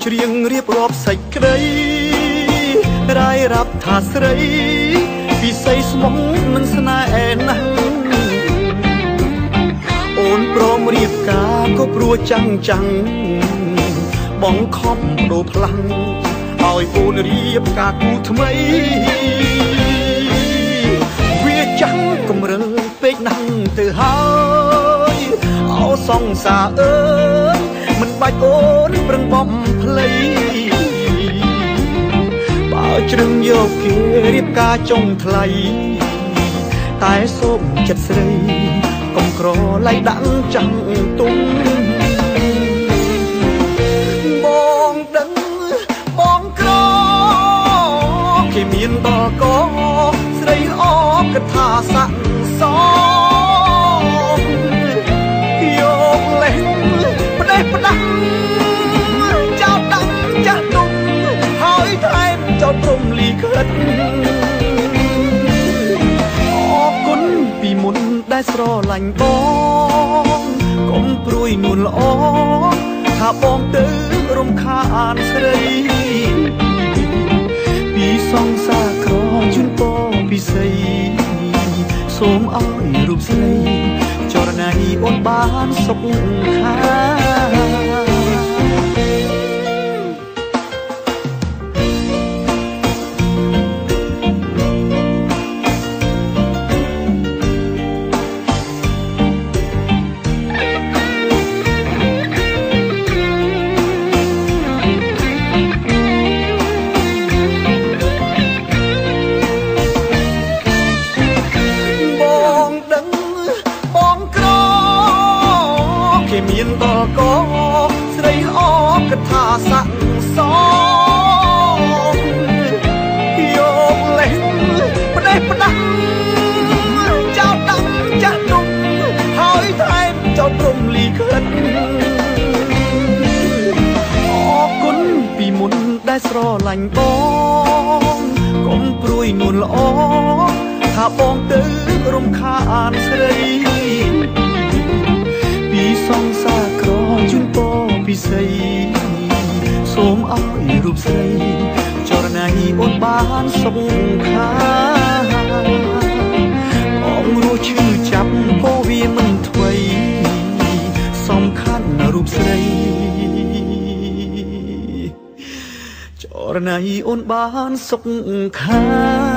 ច្រៀងរៀបរាប់សេចក្តីរាយរាប់ថាស្រីពិសីស្មុំមិនស្នេហ៍ណាស់អូនព្រមរៀបការក៏ព្រោះចាំងបងខំបដូរផ្លាំងឲ្យអូនរៀបការគូថ្មីវាចាំងកម្រិលពេកណាស់ទៅហើយអោសង្សារអើយមិនបាច់អូនប្រឹងបំភ្លៃបើជ្រឹងយកគេរៀបការចុងថ្លៃតែសូមចិត្តស្រីកុំក្រឡៃដាក់ចាំងទុំបងដឹងបងក្រគេមានដល់កស្រីអកថាស័ក្តិសមយកលេះផ្ដេសផ្ដាំចោលដាក់ចាស់ទុំហើយថែមចោលព្រំលីខិតអរគុណពីមុនដែលស្រឡាញ់បងកុំព្រួយនួនល្អថាបងទៅរំខានស្រីពីសង្សារក្រជូនពរពិសីសូមឲ្យរូបស្រីចរណៃអូនបានសុខខាមានដល់កស្រីអកថាស័ក្តិសមយកលេះផ្ដេសផ្ដាំចោលដាក់ចាស់ទុំហើយថែមចោលព្រំលីខិតអរគុណពីមុនដែលស្រឡាញ់បងកុំព្រួយនួនល្អថាបងទៅរំខានស្រីពីសង្សារក្រជូនពរពិសីសូមឲ្យរូបស្រីចរណៃអូនបានសុខខាបងរស់ឈឺចាប់ពោវាមិនថ្មីសំខាន់រូបស្រីចរណៃអូនបានសុខខា